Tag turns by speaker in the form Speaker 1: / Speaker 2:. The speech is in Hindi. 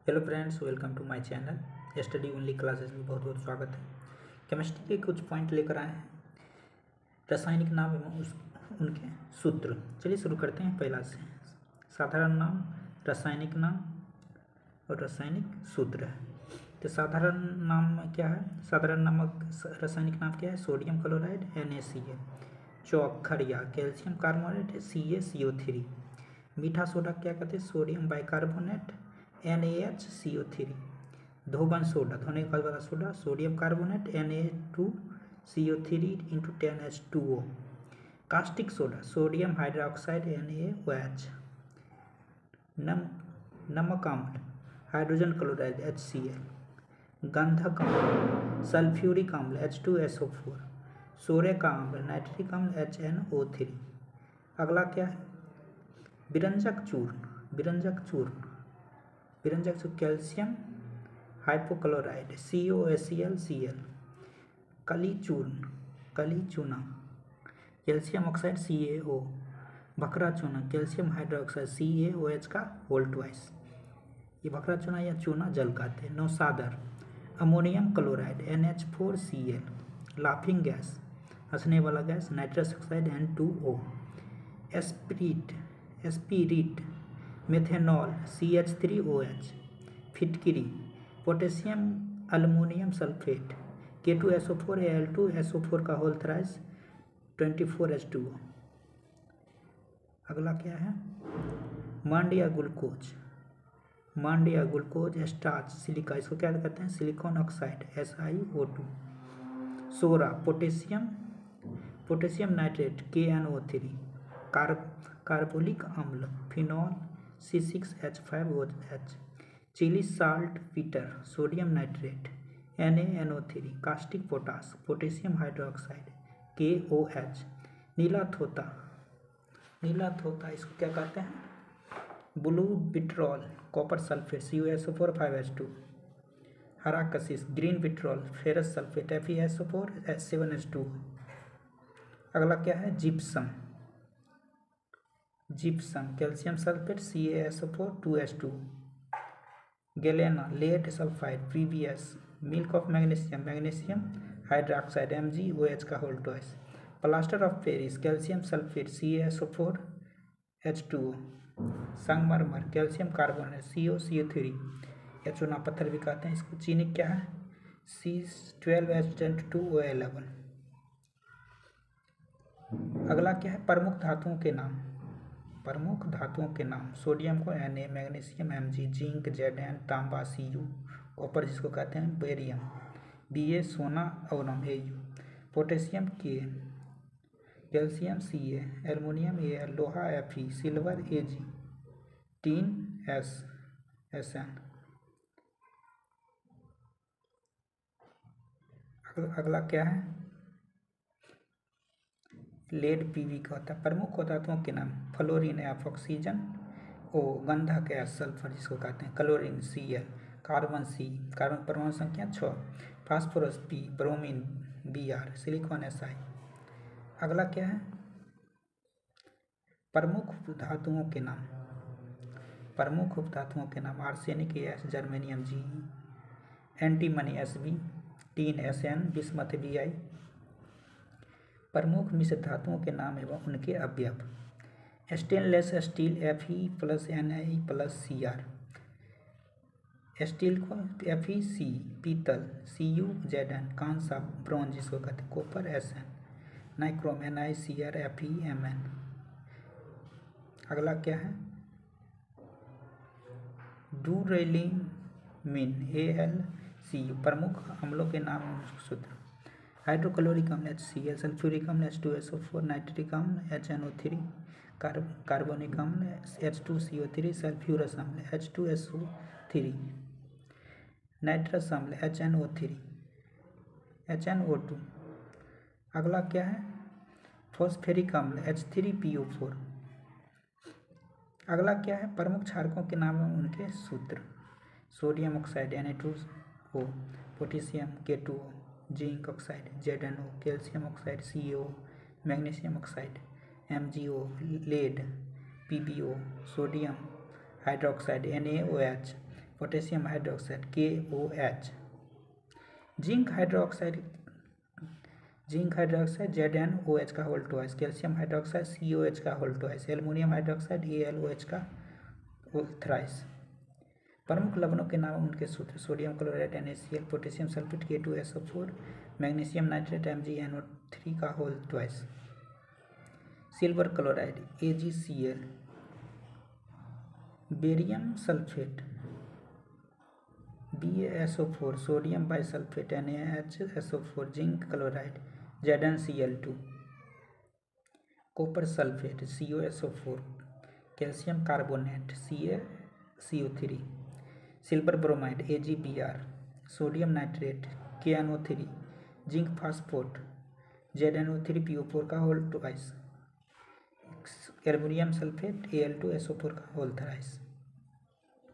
Speaker 1: Hello friends, welcome to my channel study only classes में बहुत बहुत स्वागत है। केमिस्ट्री के कुछ पॉइंट लेकर आए हैं, रासायनिक नाम एवं उनके सूत्र। चलिए शुरू करते हैं पहला से। साधारण नाम, रासायनिक नाम और रासायनिक सूत्र है। तो साधारण नाम क्या है? साधारण नामक रासायनिक नाम क्या है? सोडियम क्लोराइड NaCl, चौक खड़िया कैल्शियम कार्बोनेट CaCO3, मीठा सोडा क्या कहते हैं? सोडियम बाइकार्बोनेट NaHCO3, धोबन सोडा धोने के बाद वाला soda sodium carbonate Na2CO3 into 10H2O, caustic soda sodium hydroxide NaOH, नमक अम्ल हाइड्रोजन क्लोराइड HCl, गंधक अम्ल सल्फ्यूरिक अम्ल H2SO4, सोरेका अम्ल नाइट्रिक अम्ल HNO3। अगला क्या है? विरंजक चूर्ण कैल्शियम हाइपोक्लोराइड COAClCl, कली चूना कैल्शियम ऑक्साइड CaO, भखरा चूना कैल्शियम हाइड्रोक्साइड CaOH का होल ट्वाइस। ये भखरा चूना या चूना जल कहते हैं। नौसादर ammonium chloride NH4Cl, laughing gas हंसने वाला gas nitrous oxide N2O, spirit methanol CH3OH, फिटकिरी potassium aluminium sulphate K2SO4 Al2SO4 का होल थ्राइस 24H2O। अगला क्या है? मांड या ग्लूकोज स्टार्च सिलिका, इसको क्या कहते हैं? Silicon oxide SiO2। सोरा पोटेशियम नाइट्रेट KNO3, कार्बोलिक अम्ल phenol C6H5OH, Chile saltpetre sodium nitrate NaNO3, caustic potash potassium hydroxide KOH, नीला थोता इसको क्या कहते हैं? Blue बिट्रॉल copper sulphate CuSO4 5H2, हरा कशिश green बिट्रॉल ferrous sulphate FeSO4 7H2। अगला क्या है? Gypsum calcium sulphate CaSO4 2H2, galena lead sulphide PbS, milk of magnesium hydroxide MgOH का whole twice, plaster of Paris calcium sulphate CaSO4 H2O, संगमरमर कैल्शियम कार्बोनेट COCO3 या चूना पत्थर भी कहते हैं इसको। चीनी क्या है? C12H2O11। अगला क्या है? प्रमुख धातुओं के नाम सोडियम को Na, magnesium Mg, zinc Zn, तांबा Cu, कॉपर जिसको कहते हैं बेरियम Ba, सोना Oram Au, potassium K, calcium Ca, aluminium Al, लोहा Fe, silver Ag, tin Sn। अगला क्या है? लेड Pb का होता है। प्रमुख धातुओं के नाम फ्लोरीन F, ऑक्सीजन O, गंधक S, सल्फर जिसको कहते हैं chlorine Cl, carbon C, carbon परमाणु संख्या 6, phosphorus P, bromine Br, silicon Si। अगला क्या है? प्रमुख उपधातुओं के नाम arsenic As, germanium Ge, antimony Sb, tin Sn, bismuth Bi। प्रमुख मिश्र धातुओं के नाम एवं उनके अवयव स्टेनलेस स्टील Fe+Na+Cr, स्टील को FeC, पीतल Cu_Zn, कांसा ब्रॉन्ज जिसको कहते हैं copper Sn, nichrome NiCr FeMn। अगला क्या है? डूरेलिमीन AlCu, प्रमुख अम्लों के नाम सूत्र हाइड्रोक्लोरिक अम्ल HCl, सल्फ्यूरिक अम्ल H2SO4, नाइट्रिक अम्ल HNO3, कार्बोनिक अम्ल H2CO3, सल्फ्यूरस अम्ल H2SO3, नाइट्रस अम्ल HNO2। अगला क्या है? फॉस्फेरिक अम्ल H3PO4। अगला क्या है? प्रमुख क्षारकों के नाम एवं उनके सूत्र sodium oxide Na2O, potassium K2O, zinc oxide ZnO, calcium oxide CaO, magnesium oxide MgO, lead PbO, sodium hydroxide NaOH, potassium hydroxide KOH, zinc hydroxide ZnOH का whole twice, calcium hydroxide COH का whole twice, aluminium hydroxide AlOH का होल थ्राइस। प्रमुख लवणों के नाम उनके सूत्र: sodium chloride NaCl, potassium sulphate K2SO4, magnesium nitrate MgNO3 का whole twice, silver chloride AgCl, barium sulphate BaSO4, sodium bisulphate NaHSO4, zinc chloride ZnCl2, copper sulphate COSO4, calcium carbonate CaCO3, silver bromide AgBr, sodium nitrate KNO3, zinc phosphate ZnO3PO4 का whole twice, aluminium sulphate Al2SO4 का होल थ्राइस।